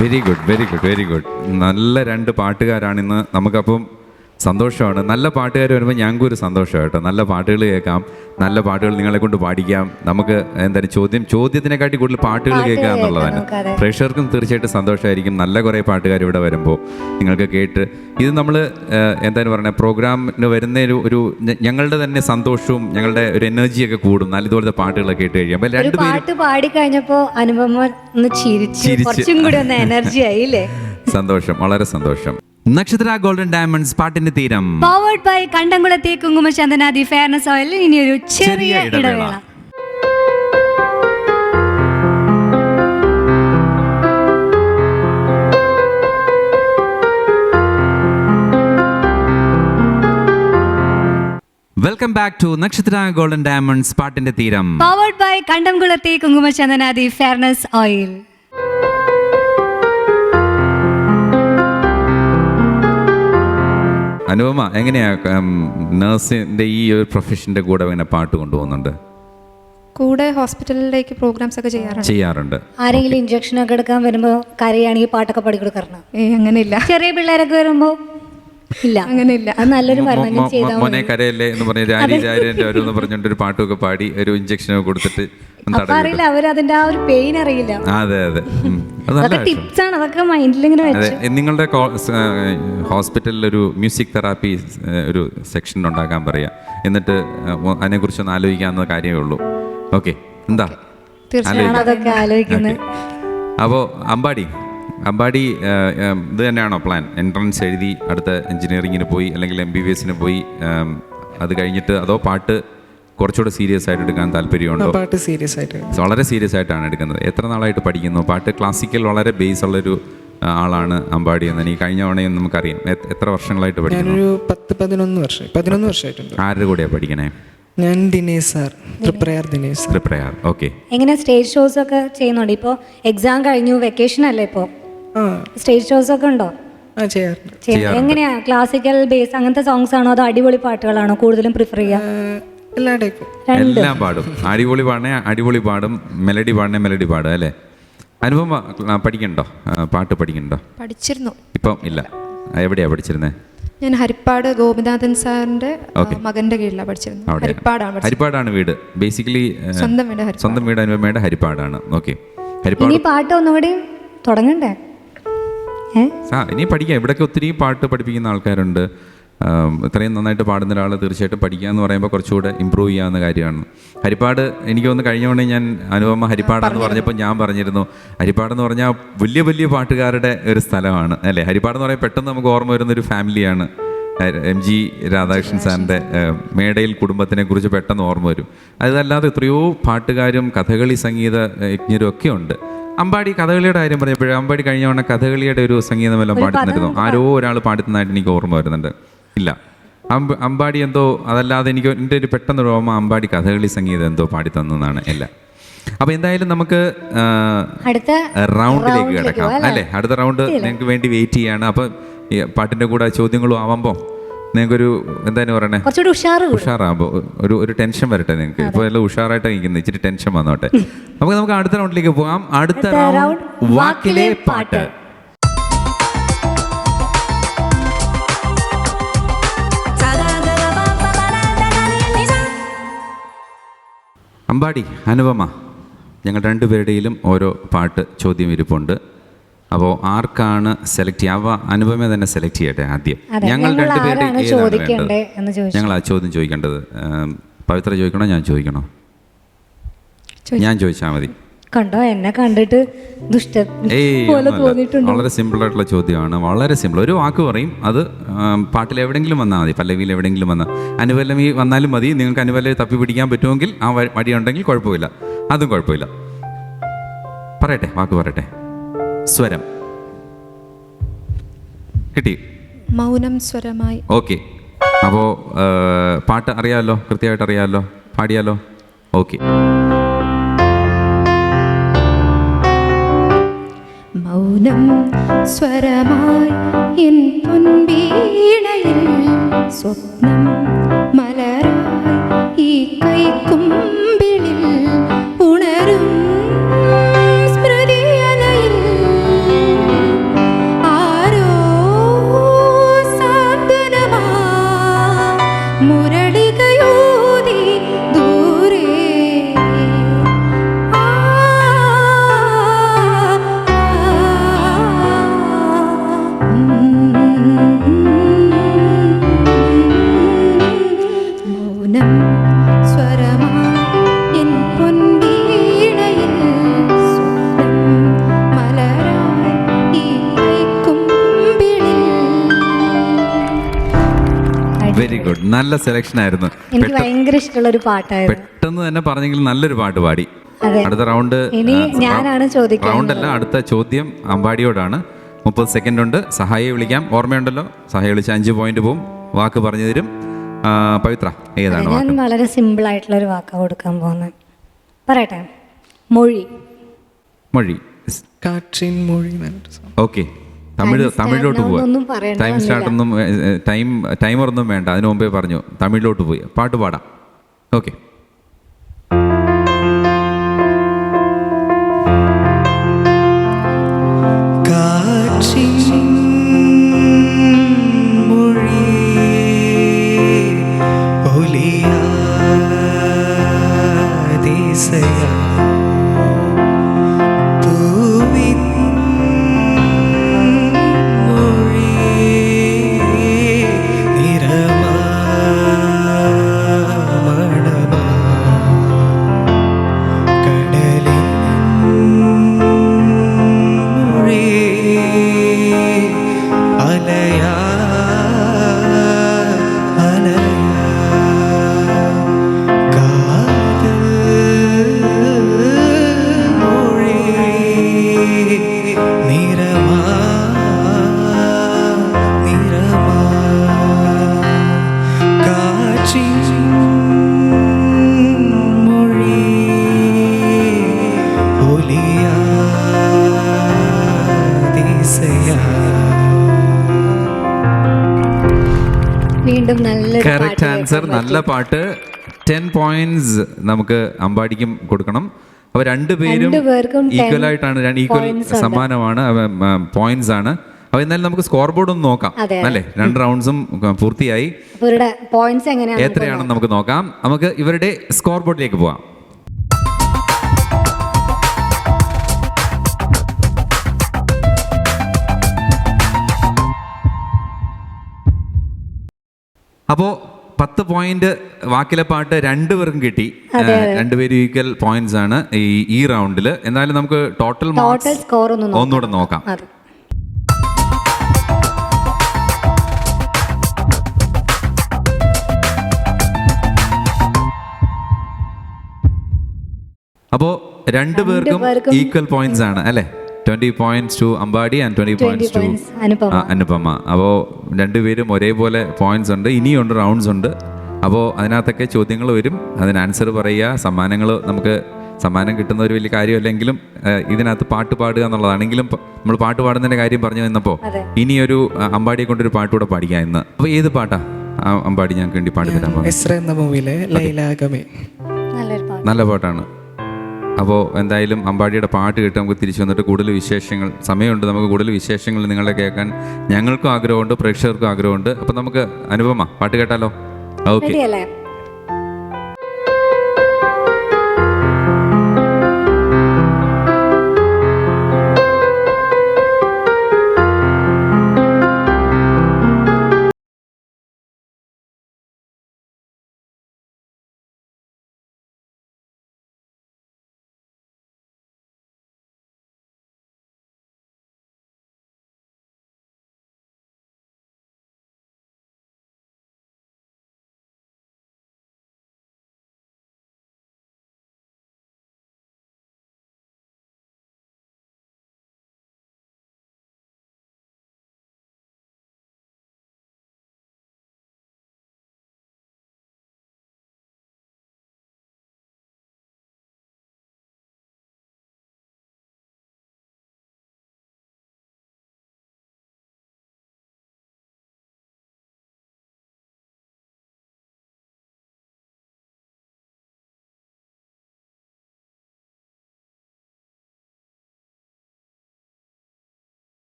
Very good, very good, very good. നല്ല രണ്ട് പാട്ടുകാരാണിന്ന്. നമുക്കപ്പം സന്തോഷമാണ്. നല്ല പാട്ടുകാർ വരുമ്പോൾ ഞങ്ങൾക്കും ഒരു സന്തോഷമാണ് കേട്ടോ. നല്ല പാട്ടുകൾ കേൾക്കാം, നല്ല പാട്ടുകൾ നിങ്ങളെ കൊണ്ട് പാടിക്കാം. നമുക്ക് എന്താണ് ചോദ്യത്തിനെക്കാട്ടി കൂടുതൽ പാട്ടുകൾ കേൾക്കുക എന്നുള്ളതാണ്. പ്രേക്ഷകർക്കും തീർച്ചയായിട്ടും സന്തോഷമായിരിക്കും. നല്ല കുറേ പാട്ടുകാർ ഇവിടെ വരുമ്പോൾ നിങ്ങൾക്ക് കേട്ട് ഇത് നമ്മൾ എന്താണ് പറയുക, പ്രോഗ്രാമിന് വരുന്ന ഒരു ഞങ്ങളുടെ തന്നെ സന്തോഷവും ഞങ്ങളുടെ ഒരു എനർജിയൊക്കെ കൂടും നല്ല ഇതുപോലത്തെ പാട്ടുകളൊക്കെ കേട്ട് കഴിയും. അപ്പോൾ രണ്ടുപേരും പാട്ട് പാടി കഴിഞ്ഞപ്പോൾ അനുപമ ഒന്ന് ചിരിച്ച് കുറച്ചും കൂടി ഒന്ന് എനർജി ആയില്ലേ? സന്തോഷം, വളരെ സന്തോഷം. നക്ഷത്ര ഗോൾഡൻ ഡയമണ്ട്സ് പാട്ടിന്റെ തീരം പവർഡ് ബൈ കണ്ടംകുളത്തെ കുങ്കുമചന്ദനാദി ഫെയർനെസ് ഓയിൽ. ഇനി ഒരു ചെറിയ ഇടവേള. Welcome back to Nakshatra golden diamonds പാട്ടിന്റെ തീരം പവർഡ് ബൈ കണ്ടംകുളത്തെ കുങ്കുമചന്ദനാദി ഫെയർനെസ് ഓയിൽ. അനുപമ, എങ്ങനെയാ നഴ്സിന്റെ ഈ ഒരു പ്രൊഫഷന്റെ കൂടെ ഇങ്ങനെ പാട്ട് കൊണ്ടുപോകുന്നുണ്ട്? കൂടെ ഹോസ്പിറ്റലിലേക്ക് പ്രോഗ്രാംസ് ഒക്കെ ചെയ്യാറുണ്ട്. ആരെങ്കിലും ഇഞ്ചക്ഷൻ ഒക്കെ എടുക്കാൻ വരുമ്പോ കരയാണെങ്കിൽ പാട്ടൊക്കെ പാടി കൊടുക്കാറുണ്ട്? അങ്ങനെയില്ല. ചെറിയ പിള്ളേരൊക്കെ വരുമ്പോ ഇല്ല, അങ്ങനെയില്ല. അത് നല്ലൊരു മോനെ കരയല്ലേ എന്ന് പറഞ്ഞ് രാജീരാജന്റെ ഓരോന്ന് പറഞ്ഞിട്ട് ഒരു പാട്ടൊക്കെ പാടി ഒരു ഇഞ്ചക്ഷൻ കൊടുത്തിട്ട് അറിയില്ല, അവരതിന്റെ ആ ഒരു പെയിൻ അറിയില്ല. അതെ അതെ, ടിപ്സ് ആണ് അതൊക്കെ മൈൻഡിൽ ഇങ്ങനെ വെച്ച്. നിങ്ങളുടെ ഹോസ്പിറ്റലിൽ ഒരു മ്യൂസിക് തെറാപ്പി ഒരു സെക്ഷൻ ഉണ്ടാക്കാൻ പറയാം. എന്നിട്ട് അതിനെക്കുറിച്ച് ഒന്ന് ആലോചിക്കാവുന്ന കാര്യമേ ഉള്ളൂ. ഓക്കെ, എന്താ അതൊക്കെ ആലോചിക്കുന്നത്? അപ്പോൾ അമ്പാടി ഇത് തന്നെയാണോ പ്ലാൻ? എൻട്രൻസ് എഴുതി അടുത്ത എഞ്ചിനീയറിങ്ങിന് പോയി അല്ലെങ്കിൽ MBBS പോയി അത് കഴിഞ്ഞിട്ട്, അതോ പാട്ട് കുറച്ചുകൂടെ സീരിയസ് ആയിട്ട് എടുക്കാൻ താല്പര്യമുണ്ടോ? പാട്ട് സീരിയസ് ആയിട്ട്, വളരെ സീരിയസ് ആയിട്ടാണ് എടുക്കുന്നത്. എത്ര നാളായിട്ട് പഠിക്കുന്നു പാട്ട്? ക്ലാസിക്കൽ വളരെ ബേസ് ഉള്ളൊരു ആളാണ് അമ്പാടി എന്ന് എനിക്ക് കഴിഞ്ഞ തവണയും നമുക്കറിയാം. എത്ര വർഷങ്ങളായിട്ട് പഠിക്കുന്നു? ഞാനൊരു 11 വർഷമായിട്ടുണ്ട്. ആരുടെ കൂടെയാണ് പഠിക്കണേ? ഞാൻ ദിനേശ് സാർ, ദിനേശ്. ഓക്കെ. എങ്ങനെ സ്റ്റേജ് ഷോസ് ഒക്കെ ചെയ്യുന്നുണ്ട്? ഇപ്പോൾ എക്സാം കഴിഞ്ഞു, വെക്കേഷൻ അല്ലേ ഇപ്പോൾ? സ്റ്റേജ് ഷോസ് ഒക്കെ ഉണ്ടോ? ചെയ്യാറുണ്ട്. എങ്ങനെയാ, ക്ലാസിക്കൽ ബേസ് അങ്ങനത്തെ സോങ്സ് ആണോ അതോ അടിപൊളി പാട്ടുകളാണോ കൂടുതലും പ്രിഫർ ചെയ്യുക? എല്ലാം പാടും. അടിപൊളി പാടണേ അടിപൊളി പാടും, മെലഡി പാടണേ മെലഡി പാടും അല്ലേ? അനുപമ പഠിക്കണ്ടോ? പാട്ട് പഠിക്കണ്ടോ? പഠിച്ചിരുന്നു. ഇപ്പം ഇല്ല. എവിടെയാ പഠിച്ചിരുന്നേ? ഞാൻ ഹരിപ്പാട് ഗോപിനാഥൻ സാറിന്റെ മകന്റെ കീഴിലാണ് പഠിച്ചിരുന്നത്. ഹരിപ്പാടാണ് വീട്. ബേസിക്കലി സ്വന്തം വീട് അനുപമയുടെ ഹരിപ്പാടാണ്. ഓക്കെ. ഹരിപ്പാട് പാട്ട് ഒന്നുകൂടി തുടങ്ങണ്ടേ? ഇനി പഠിക്കാം. ഇവിടെയൊക്കെ ഒത്തിരി പാട്ട് പഠിപ്പിക്കുന്ന ആൾക്കാരുണ്ട്. ഇത്രയും നന്നായിട്ട് പാടുന്ന ഒരാൾ തീർച്ചയായിട്ടും പഠിക്കുക എന്ന് പറയുമ്പോൾ കുറച്ചുകൂടെ ഇമ്പ്രൂവ് ചെയ്യാവുന്ന കാര്യമാണ്. ഹരിപ്പാട് എനിക്ക് തോന്നുന്നു കഴിഞ്ഞ ഞാൻ അനുപമ ഹരിപ്പാടെന്ന് പറഞ്ഞപ്പോൾ ഞാൻ പറഞ്ഞിരുന്നു, ഹരിപ്പാടെന്ന് പറഞ്ഞാൽ വലിയ വലിയ പാട്ടുകാരുടെ ഒരു സ്ഥലമാണ് അല്ലേ? ഹരിപ്പാടെന്ന് പറയുമ്പോൾ പെട്ടെന്ന് നമുക്ക് ഓർമ്മ വരുന്നൊരു ഫാമിലിയാണ്. MG രാധാകൃഷ്ണൻ സാറിൻ്റെ മേടയിൽ കുടുംബത്തിനെ കുറിച്ച് പെട്ടെന്ന് ഓർമ്മ വരും. അതല്ലാതെ എത്രയോ പാട്ടുകാരും കഥകളി സംഗീത യജ്ഞരും ഒക്കെ ഉണ്ട്. അമ്പാടി കഥകളിയുടെ കാര്യം പറഞ്ഞപ്പോഴേ, അമ്പാടി കഴിഞ്ഞ തവണ കഥകളിയുടെ ഒരു സംഗീതമെല്ലാം പാടുന്നിരുന്നു. ആരോ ഒരാൾ പാടുന്നതായിട്ട് എനിക്ക് ഓർമ്മ വരുന്നുണ്ട്. ഇല്ല, അമ്പാടി എന്തോ, അതല്ലാതെ എനിക്ക് എൻ്റെ ഒരു പെട്ടെന്ന് ഓർമ്മ അമ്പാടി കഥകളി സംഗീതം എന്തോ പാടി തന്നതാണ് എല്ലാം. അപ്പോൾ എന്തായാലും നമുക്ക് അടുത്ത റൗണ്ടിലേക്ക് കിടക്കാം അല്ലേ? അടുത്ത റൗണ്ട് നിങ്ങൾക്ക് വേണ്ടി വെയിറ്റ് ചെയ്യാണ്. അപ്പോൾ ഈ പാട്ടിൻ്റെ കൂടെ ചോദ്യങ്ങളും ആവുമ്പോൾ നിങ്ങൾക്കൊരു എന്തായാലും പറയണേ, ഉഷാറാകുമ്പോൾ ഒരു ടെൻഷൻ വരട്ടെ നിങ്ങൾക്ക്. ഇപ്പോൾ എല്ലാം ഉഷാറായിട്ട് നിൽക്കുന്നത്, ഇച്ചിരി ടെൻഷൻ വന്നോട്ടെ. നമുക്ക് അടുത്ത റൗണ്ടിലേക്ക് പോകാം. അടുത്ത റൗണ്ട് വാക്കിലെ പാട്ട്. അമ്പാടി, അനുപമ, ഞങ്ങൾ രണ്ടുപേരുടെയിലും ഓരോ പാട്ട് ചോദ്യം ഇരിപ്പുണ്ട്. അപ്പോൾ ആർക്കാണ് സെലക്ട് ചെയ്യുക? അനുപമ തന്നെ സെലക്ട് ചെയ്യട്ടെ ആദ്യം. ഞങ്ങൾ രണ്ടുപേരുടെയും ഞങ്ങൾ ആ ചോദ്യം ചോദിക്കേണ്ടത്? പവിത്ര ചോദിക്കണോ ഞാൻ ചോദിക്കണോ? ഞാൻ ചോദിച്ചാൽ മതി. കണ്ടോ, എന്നെ കണ്ടിട്ട് വളരെ സിമ്പിൾ ആയിട്ടുള്ള ചോദ്യമാണ്. വളരെ സിമ്പിൾ. ഒരു വാക്ക് പറയും, അത് പാട്ടിൽ എവിടെയെങ്കിലും വന്നാൽ മതി, പല്ലവിയിൽ എവിടെയെങ്കിലും വന്നാൽ. അനുപല്ലവി വന്നാലും മതി. നിങ്ങൾക്ക് അനുപല്ലവി തപ്പി പിടിക്കാൻ പറ്റുമെങ്കിൽ, ആ വടിയുണ്ടെങ്കിൽ കുഴപ്പമില്ല, അതും കുഴപ്പമില്ല. പറയട്ടെ, വാക്ക് പറയട്ടെ. സ്വരം കിട്ടി? മൗനം സ്വരമായി. ഓക്കെ. അപ്പോൾ പാട്ട് അറിയാമല്ലോ, കൃത്യമായിട്ട് അറിയാമല്ലോ, പാടിയാലോ? ഓക്കെ. മൗനം സ്വരമായി എൻ പൊൻവീണയിൽ സ്വപ്നം മലരായി ഈ കൈക്കുമ്പിളിൽ ഉണരും സ്മൃതിയലയിൽ വെരി ഗുഡ്, നല്ല സെലക്ഷൻ ആയിരുന്നു. എനിക്ക് ഭയങ്കര ഇഷ്ടമുള്ള ഒരു പാട്ടായിരുന്നു. പെട്ടെന്ന് തന്നെ പറഞ്ഞെങ്കിൽ നല്ലൊരു പാട്ട് പാടി. അതെ. അടുത്ത റൗണ്ട് ഇനി ഞാനാണ് ചോദിക്കുന്നത്. റൗണ്ടല്ല, അടുത്ത ചോദ്യം അമ്പാടിയോടാണ്. 30 സെക്കൻഡ് ഉണ്ട്. സഹായിയെ വിളിക്കാം, ഓർമ്മയുണ്ടല്ലോ? സഹായി വിളിച്ച് 5 പോയിന്റ് പോവും. വാക്ക് പറഞ്ഞു തരും. പവിത്ര, ഏതാണ് ഞാൻ വാക്ക്? വളരെ സിമ്പിൾ ആയിട്ടുള്ള ഒരു വാക്കാണ് കൊടുക്കാൻ പോകുന്നത്. പറയട്ടെ, മൊഴി. മൊഴി. കാற்றிൻ മൊഴി എന്ന് പറഞ്ഞിട്ട് song. ഓക്കെ, തമിഴിലോട്ട് പോവാ. ഒന്നും പറയണ്ട ടൈം സ്റ്റാർട്ടൊന്നും ടൈമറൊന്നും വേണ്ട, അതിനു മുമ്പേ പറഞ്ഞു തമിഴിലോട്ട് പോയി പാട്ട് പാടാം. ഓക്കെ. കാற்றிൻ മൊഴി ഒലിയാതിസയാ പൂവിൻ മൊഴി നിറമാ മണമാ കടലിൻ മൊഴി അലയാ അലയാ കാതൽ മൊഴി നിറമാ നിറമാ കാറ്റിൻ മൊഴി ഒലിയാതിസയാ. വീണ്ടും നല്ലൊരു കറക്റ്റ് പാട്ട് ആൻസർ, കേൾക്കാൻ നല്ല പാട്ട്. 10 പോയിന്റ്സ് നമുക്ക് അമ്പാടിക്കും കൊടുക്കണം. അപ്പോൾ രണ്ടുപേരും രണ്ടുപേർക്കും 10 ഈക്വൽ ആയിട്ടാണ്, ഈക്വൽ points ഉണ്ട്. സമ്മാനമാണ്, പോയിന്റ്സ് ആണ്. അപ്പോൾ എന്നാലും നമുക്ക് സ്കോർ ബോർഡ് ഒന്ന് നോക്കാം, അതെ. അല്ലേ? 2 റൗണ്ട്സും പൂർത്തിയായി. അപ്പൊ ഇവരുടെ പോയിന്റ്സ് എങ്ങനെയാണ് എത്രയാണെന്ന് നമുക്ക് നോക്കാം. നമുക്ക് ഇവരുടെ സ്കോർ ബോർഡിലേക്ക് പോവാം. അപ്പോൾ 10 പോയിന്റ് വാക്കിലെ പാട്ട് രണ്ടുപേർക്കും കിട്ടി. രണ്ടുപേരും ഈക്വൽ പോയിന്റ്സ് ആണ് ഈ റൗണ്ടിൽ. എന്നാലും നമുക്ക് ടോട്ടൽ സ്കോർ ഒന്നുകൂടെ നോക്കാം. അതെ. അപ്പോൾ രണ്ടുപേർക്കും ഈക്വൽ പോയിന്റ്സ് ആണ്, അല്ലേ? 20 points to Ambadi and 20 points to Anupama. അപ്പോൾ രണ്ടുപേരും ഒരേപോലെ പോയിന്റ്സ് ഉണ്ട്. ഇനിയുണ്ട്, റൗണ്ട്സ് ഉണ്ട്. അപ്പോൾ അതിനകത്തൊക്കെ ചോദ്യങ്ങൾ വരും, അതിന് ആൻസർ പറയുക. സമ്മാനങ്ങൾ, നമുക്ക് സമ്മാനം കിട്ടുന്ന ഒരു വലിയ കാര്യമല്ലെങ്കിലും ഇതിനകത്ത് പാട്ട് പാടുക എന്നുള്ളതാണെങ്കിലും നമ്മൾ പാട്ട് പാടുന്നതിൻ്റെ കാര്യം പറഞ്ഞു നിന്നപ്പോൾ ഇനിയൊരു അമ്പാടിയെ കൊണ്ടൊരു പാട്ടുകൂടെ പാടിക്കാം ഇന്ന്. അപ്പോൾ ഏത് പാട്ടാ അമ്പാടി ഞങ്ങൾക്ക് വേണ്ടി പാടി തരാൻ പോകുന്നത്? എസ്ര എന്ന മൂവിയിലെ ലൈലാഗമേ. നല്ല പാട്ടാണ്. അപ്പോൾ എന്തായാലും അമ്പാടിയുടെ പാട്ട് കേട്ട് നമുക്ക് തിരിച്ചു വന്നിട്ട് കൂടുതൽ വിശേഷങ്ങൾ, സമയമുണ്ട്, നമുക്ക് കൂടുതൽ വിശേഷങ്ങൾ നിങ്ങളെ കേൾക്കാൻ ഞങ്ങൾക്കും ആഗ്രഹമുണ്ട്, പ്രേക്ഷകർക്കും ആഗ്രഹമുണ്ട്. അപ്പോൾ നമുക്ക് അനുപമ പാട്ട് കേട്ടാലോ? ഓക്കെ.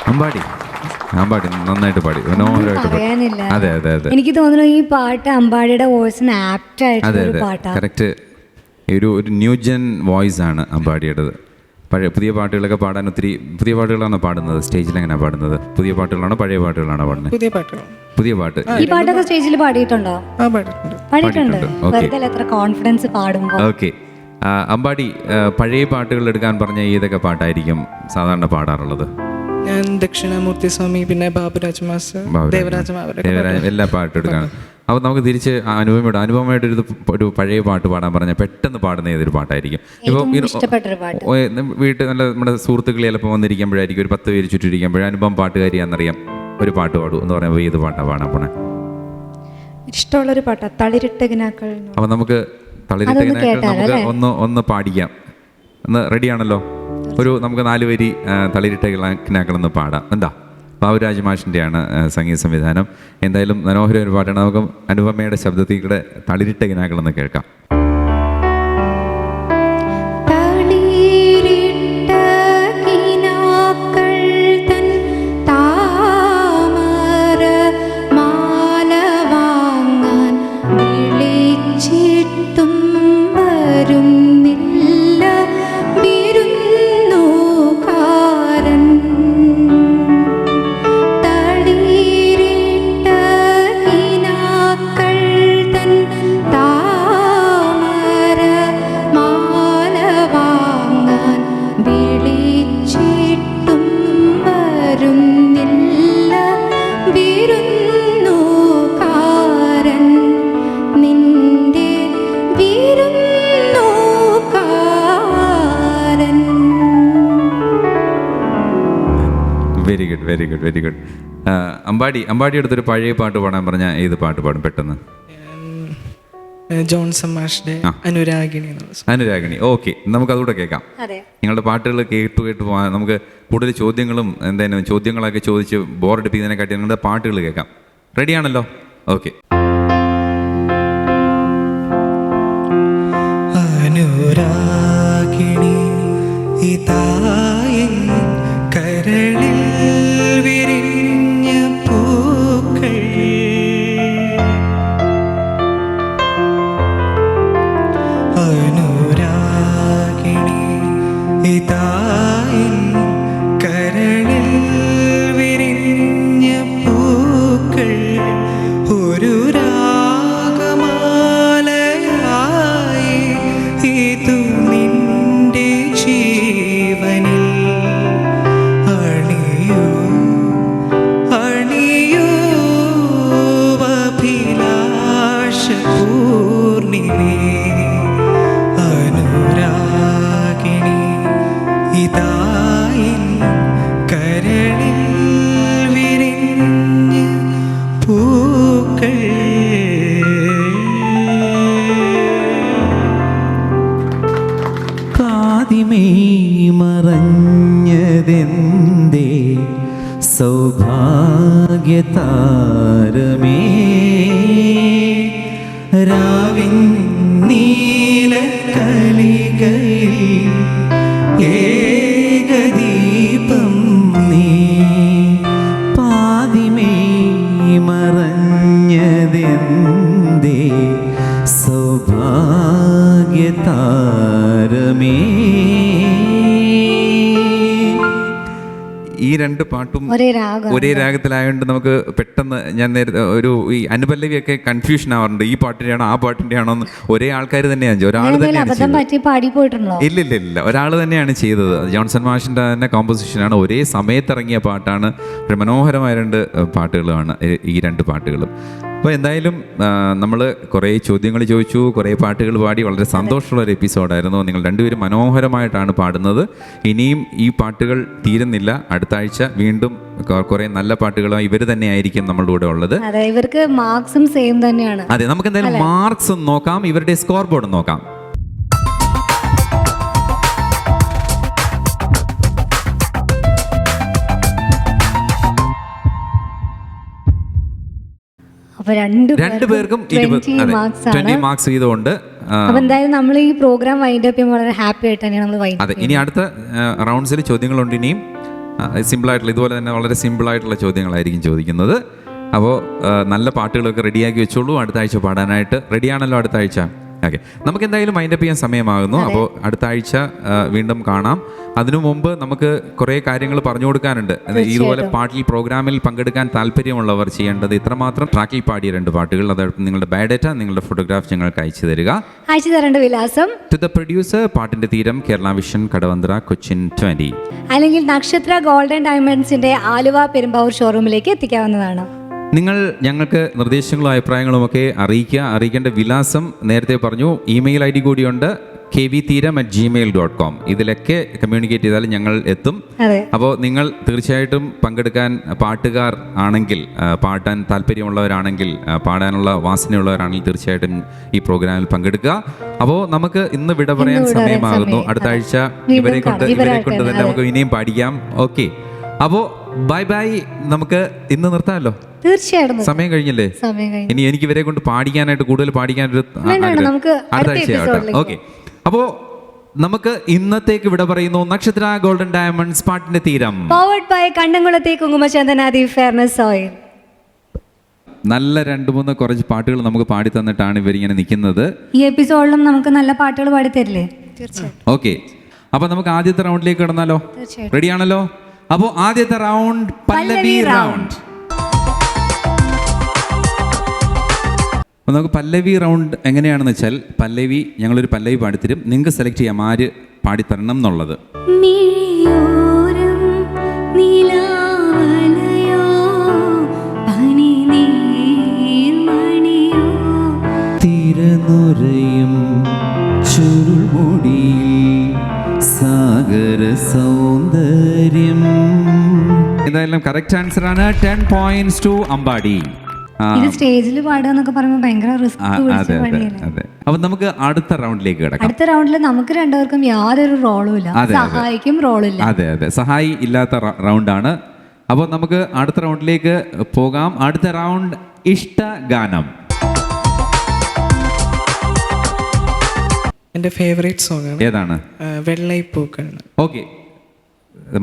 അമ്പാടി നന്നായിട്ട് പാടി, മനോഹരമായിട്ട് പാടി. പറയാനില്ല. അതെ അതെ അതെ എനിക്ക് തോന്നുന്നു ഈ പാട്ട് അമ്പാടിയുടെ വോയിസിന് ആപ്റ്റ് ആയിട്ടുള്ള അതെ ഒരു അതെ പാട്ടാണ്. കറക്റ്റ്. ഒരു ന്യൂജൻ വോയിസ് ആണ് അമ്പാടിയുടേത്. പുതിയ പാട്ടുകളൊക്കെ പാടാൻ ഒത്തിരി പുതിയ പാട്ടുകളാണ് പാടുന്നത്. സ്റ്റേജിൽ എങ്ങനെയാണ് പാടുന്നത്? പുതിയ പാട്ടുകളാണോ പഴയ പാട്ടുകളാണോ പാടുന്നത്? പുതിയ പാട്ടുകൾ. പുതിയ പാട്ട്. ഈ പാട്ടൊക്കെ സ്റ്റേജിൽ പാടിയിട്ടുണ്ടോ? പാടിയിട്ടുണ്ട്. പാടിയിട്ടുണ്ട്. പാടിയിട്ടുണ്ട്. ഓക്കേ. വെറുതെ എത്ര കോൺഫിഡൻസ് പാടുമ്പോ. ഓക്കെ. അമ്പാടി പഴയ പാട്ടുകൾ എടുക്കാൻ പറഞ്ഞ ഏതൊക്കെ പാട്ടായിരിക്കും സാധാരണ പാടാറുള്ളത്? ഞാൻ ദക്ഷിണാമൂർത്തി സ്വാമി, പിന്നെ ബാബുരാജ് മാസ്റ്റർ, ദേവരാജ എല്ലാ പാട്ടും എടുക്കാൻ. അപ്പോൾ നമുക്ക് തിരിച്ച് അനുപമയുടെ ഒരു പഴയ പാട്ട് പാടാൻ പറഞ്ഞാൽ പെട്ടെന്ന് പാടുന്ന ഏതൊരു പാട്ടായിരിക്കും? ഇപ്പോൾ ഇഷ്ടപ്പെട്ടൊരു പാട്ട്. വീട്ടിൽ നല്ല നമ്മുടെ സുഹൃത്തുക്കൾ ചിലപ്പോൾ വന്നിരിക്കുമ്പോഴായിരിക്കും ഒരു 10 പേര് ചുറ്റിരിക്കുമ്പോഴേ അനുപം പാട്ടുകാരിയാണെന്നറിയാം, ഒരു പാട്ട് പാടും എന്ന് പറയുമ്പോൾ ഏത് പാട്ടാണ് പാടാൻ പോണേ? ഇഷ്ടമുള്ളൊരു പാട്ടാ തളിരിട്ട കിനാക്കൾ. അപ്പോൾ നമുക്ക് തളിരിട്ട നമുക്ക് ഒന്ന് പാടിക്കാം. ഒന്ന് റെഡിയാണല്ലോ? നമുക്ക് 4 വരി തളിരിട്ട കിനാക്കളെന്ന് പാടാം. എന്താ? ബാബുരാജ് മാഷിൻ്റെയാണ് സംഗീത സംവിധാനം. എന്തായാലും മനോഹര ഒരു പാട്ടാണ്. നമുക്ക് അനുപമയുടെ ശബ്ദത്തിൽ കൂടെ തളിരിട്ട കിനാക്കളെന്ന് കേൾക്കാം. Very good. അമ്പാടി അടുത്തൊരു പഴയ പാട്ട് പാടാൻ പറഞ്ഞാൽ ഏത് പാട്ട് പാടും പെട്ടെന്ന്? ജോൺസൺ മാഷിന്റെ അനുരാഗിണി. ഓക്കെ, നമുക്ക് അതുകൂടെ കേൾക്കാം. നിങ്ങളുടെ പാട്ടുകൾ കേട്ട് പോകാൻ നമുക്ക് കൂടുതൽ ചോദ്യങ്ങളും എന്തായാലും ചോദ്യങ്ങളൊക്കെ ചോദിച്ച് ബോറടിപ്പിക്കുന്നതിനെക്കാട്ടി നിങ്ങളുടെ പാട്ടുകൾ കേൾക്കാം. റെഡിയാണല്ലോ? ഓക്കെ. അനുരാഗിണി ഇതായി കരളിൽ വിരിഞ്ഞ പൂക്കൾ, അനുരാഗിണി ഇതായി കരളിൽ വിരിഞ്ഞ പൂക്കൾ, ഒരു രാഗമാലയായി ഇതു നിന്റെ ജീവനിൽ അണിയൂ അണിയൂ അഭിലാഷ പൂർണിമേ, അനുരാഗിണി ഇതായി കരളിൽ വിരിഞ്ഞ പൂക്കൾ. പാതിമേ മറഞ്ഞതെന്തേ സൗഭാഗ്യതാരമേ, രാവിൻ നീലക്കലികയിൽ ഏകദീപം നീ, പാതിമേ മറഞ്ഞതെന്തേ സൗഭാഗ്യതാരമേ. ഈ രണ്ട് പാട്ടും ഒരേ രാഗത്തിലായതുകൊണ്ട് നമുക്ക് പെട്ടെന്ന് ഞാൻ നേരത്തെ ഈ അനുപല്ലവിയൊക്കെ കൺഫ്യൂഷൻ ആവാറുണ്ട്. ഈ പാട്ടിൻ്റെയാണോ ആ പാട്ടിൻ്റെയാണോ എന്ന്. ഒരേ ആൾക്കാർ തന്നെയാണ്, ഒരാൾ തന്നെയാണ് ഇല്ല ഒരാൾ തന്നെയാണ് ചെയ്തത്. ജോൺസൺ മാഷിൻ്റെ തന്നെ കോമ്പോസിഷനാണ്. ഒരേ സമയത്തിറങ്ങിയ പാട്ടാണ്. മനോഹരമായ 2 പാട്ടുകളാണ് ഈ 2 പാട്ടുകളും. അപ്പോൾ എന്തായാലും നമ്മൾ കുറേ ചോദ്യങ്ങൾ ചോദിച്ചു, കുറേ പാട്ടുകൾ പാടി. വളരെ സന്തോഷമുള്ളൊരു എപ്പിസോഡായിരുന്നു. നിങ്ങൾ രണ്ടുപേരും മനോഹരമായിട്ടാണ് പാടുന്നത്. ഇനിയും ഈ പാട്ടുകൾ തീരുന്നില്ല. അടുത്ത ആഴ്ച വീണ്ടും കുറേ നല്ല പാട്ടുകളും ഇവർ തന്നെയായിരിക്കും നമ്മളുടെ കൂടെ ഉള്ളത്. ഇവർക്ക് മാർക്സും സെയിം തന്നെയാണ്. അതെ, നമുക്ക് എന്തായാലും മാർക്സ് നോക്കാം, ഇവരുടെ സ്കോർ ബോർഡ് നോക്കാം. രണ്ടുപേർക്കും 20 മാർക്സ് ചെയ്തുകൊണ്ട് എന്തായാലും നമ്മൾ ഈ പ്രോഗ്രാം വൈൻഡ് അപ്പ് ചെയ്യുമ്പോൾ വളരെ ഹാപ്പി ആയിട്ട് തന്നെയാണ് നമ്മൾ വൈൻഡ്. അതെ, ഇനി അടുത്ത റൗണ്ട്സിൽ ചോദ്യങ്ങളുണ്ട്. ഇനിയും സിമ്പിളായിട്ടുള്ള ഇതുപോലെ തന്നെ വളരെ സിമ്പിളായിട്ടുള്ള ചോദ്യങ്ങളായിരിക്കും ചോദിക്കുന്നത്. അപ്പോൾ നല്ല പാട്ടുകളൊക്കെ റെഡിയാക്കി വെച്ചോളൂ അടുത്ത ആഴ്ച പാടാനായിട്ട്. റെഡിയാണല്ലോ അടുത്ത ആഴ്ച? ഓക്കെ, നമുക്ക് എന്തായാലും മൈൻഡപ്പ് ചെയ്യാൻ സമയമാകുന്നു. അപ്പോൾ അടുത്ത ആഴ്ച വീണ്ടും കാണാം. അതിനു മുമ്പ് നമുക്ക് കുറേ കാര്യങ്ങൾ പറഞ്ഞു കൊടുക്കാനുണ്ട്. ഇതുപോലെ പാട്ടിൽ പ്രോഗ്രാമിൽ പങ്കെടുക്കാൻ താല്പര്യമുള്ളവർ ചെയ്യേണ്ടത് ഇത്രമാത്രം: ട്രാക്കിൽ പാടിയ 2 പാട്ടുകൾ, അതോടൊപ്പം നിങ്ങളുടെ ബയോഡേറ്റ, നിങ്ങളുടെ ഫോട്ടോഗ്രാഫ് ഞങ്ങൾക്ക് അയച്ചു തരിക. അയച്ചു തരേണ്ട വിലാസം: ടു ദ പ്രൊഡ്യൂസർ, പാട്ടിന്റെ തീരം, കേരള വിഷൻ, കടവന്ത്ര, കൊച്ചിൻ 20. അല്ലെങ്കിൽ നക്ഷത്ര ഗോൾഡൻ ഡയമണ്ട്സിന്റെ ആലുവ പെരുമ്പാവൂർ ഷോറൂമിലേക്ക് എത്തിക്കാവുന്നതാണ്. നിങ്ങൾ ഞങ്ങൾക്ക് നിർദ്ദേശങ്ങളും അഭിപ്രായങ്ങളും ഒക്കെ അറിയിക്കേണ്ട വിലാസം നേരത്തെ പറഞ്ഞു. ഇമെയിൽ ID കൂടിയുണ്ട്, kvtheeram@gmail.com. ഇതിലൊക്കെ കമ്മ്യൂണിക്കേറ്റ് ചെയ്താൽ ഞങ്ങൾ എത്തും. അപ്പോൾ നിങ്ങൾ തീർച്ചയായിട്ടും പങ്കെടുക്കാൻ പാട്ടുകാർ ആണെങ്കിൽ, പാടാൻ താല്പര്യമുള്ളവരാണെങ്കിൽ, പാടാനുള്ള വാസനയുള്ളവരാണെങ്കിൽ തീർച്ചയായിട്ടും ഈ പ്രോഗ്രാമിൽ പങ്കെടുക്കുക. അപ്പോൾ നമുക്ക് ഇന്ന് വിട പറയാൻ സമയമാകുന്നു. അടുത്ത ആഴ്ച ഇവരെ കൊണ്ട് തന്നെ നമുക്ക് ഇനിയും പാടിക്കാം. ഓക്കെ, അപ്പോൾ ബൈ ബൈ. നമുക്ക് ഇന്ന് നിർത്താമല്ലോ? തീർച്ചയായിട്ടും. സമയം കഴിഞ്ഞല്ലേ? ഇനി എനിക്ക് ഇവരെ കൊണ്ട് പാടിക്കാനായിട്ട് കൂടുതൽ പാടിക്കാനൊരു അടുത്ത ആഴ്ചയാവട്ടെ. ഓക്കെ, അപ്പോൾ നമുക്ക് ഇന്നത്തേക്ക് വിട പറയുന്നു. നക്ഷത്ര ഗോൾഡൻ ഡയമണ്ട്സ്, പാട്ടിന്റെ തീരം, പവർഡ് ബൈ കണ്ടംകുളത്തെ കുങ്കുമചന്ദനാദി ഫെയർനെസ് ഓയിൽ. നല്ല 2-3 കുറച്ച് പാട്ടുകൾ നമുക്ക് പാടി തന്നിട്ടാണ് ഇവരിങ്ങനെ നിൽക്കുന്നത്. ഈ എപ്പിസോഡിലും നമുക്ക് നല്ല പാട്ടുകൾ പാടി തരില്ലേ? തീർച്ചയായിട്ടും. ഓക്കെ, അപ്പൊ നമുക്ക് ആദ്യത്തെ റൗണ്ടിലേക്ക് കിടന്നാലോ? റെഡിയാണല്ലോ? അപ്പോൾ ആദ്യത്തെ റൗണ്ട് പല്ലവി റൗണ്ട്. അപ്പോൾ നമുക്ക് പല്ലവി റൗണ്ട് എങ്ങനെയാണെന്ന് വെച്ചാൽ, പല്ലവി ഞങ്ങളൊരു പല്ലവി പാടിത്തരും. നിങ്ങൾക്ക് സെലക്ട് ചെയ്യാം ആര് പാടിത്തരണം എന്നുള്ളത്. തിരനുരയും ചുരുൾമുടിയിൽ സാഗര സൗന്ദര്യം. എന്തായാലും കറക്റ്റ് ആൻസർ ആണ്. 10 points to അമ്പാടി. ഇത് സ്റ്റേജിൽ പാടുക എന്നൊക്കെ പറയുമ്പോൾ ഭയങ്കര റിസ്ക്. അതെ. അപ്പൊ നമുക്ക് അടുത്ത റൗണ്ടിലേക്ക് കിടക്കാം. അടുത്ത റൗണ്ടിൽ നമുക്ക് രണ്ടുപേർക്കും യാതൊരു റോളും ഇല്ല, സഹായിക്കും റോളില്ല. അതെ, സഹായി ഇല്ലാത്ത റൗണ്ടാണ്. അപ്പോൾ നമുക്ക് അടുത്ത റൗണ്ടിലേക്ക് പോകാം. അടുത്ത റൗണ്ട് ഇഷ്ടഗാനം. എൻ്റെ ഫേവറേറ്റ് സോങ് ആണ്. ഏതാണ്? വെള്ളൈപ്പൂക്കൾ. ഓക്കെ,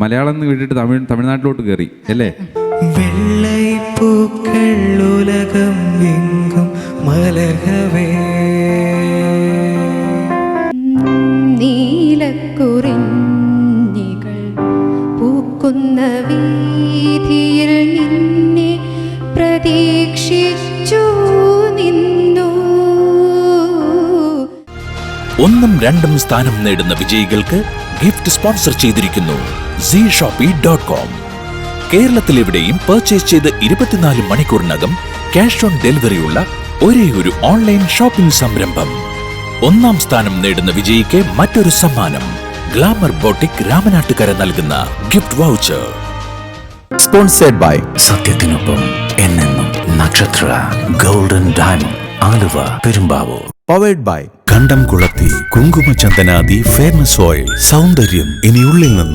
മലയാളം വിട്ടിട്ട് തമിഴ്നാട്ടിലോട്ട് കയറി അല്ലേ? വെള്ളൈപ്പൂക്കൾ ഉലകം എങ്കും മലകവേ, നീലക്കുറിഞ്ഞികൾ പൂക്കുന്ന വീതിയിൽ നിന്നെ പ്രതീക്ഷിച്ചു നിന്നു. 1ഉം 2ഉം സ്ഥാനം നേടുന്ന വിജയികൾക്ക് ഗിഫ്റ്റ് സ്പോൺസർ ചെയ്തിരിക്കുന്നു zshopee.com. കേരളത്തിലെവിടെയും പർച്ചേസ് ചെയ്ത് 24 മണിക്കൂറിനകം ക്യാഷ് ഓൺ ഡെലിവറിയുള്ള ഒരേയൊരു ഓൺലൈൻ ഷോപ്പിംഗ് സംരംഭം. 1ാം സ്ഥാനം നേടുന്ന വിജയിക്ക് മറ്റൊരു സമ്മാനം. ഗ്ലാമർ ബോട്ടിക് രാമനാട്ടുകര നൽകുന്ന ഗിഫ്റ്റ് വൗച്ചർ. സ്പോൺസേഡ് ബൈ സത്യത്തിനൊപ്പം എന്നെന്നും Nakshatra golden diamond, Aluva Perumbavoor. Powered by Kandamkulathy Kumkumachandanadi fairness oil. സൗന്ദര്യം ഇനി ഉള്ളിൽ നിന്നും.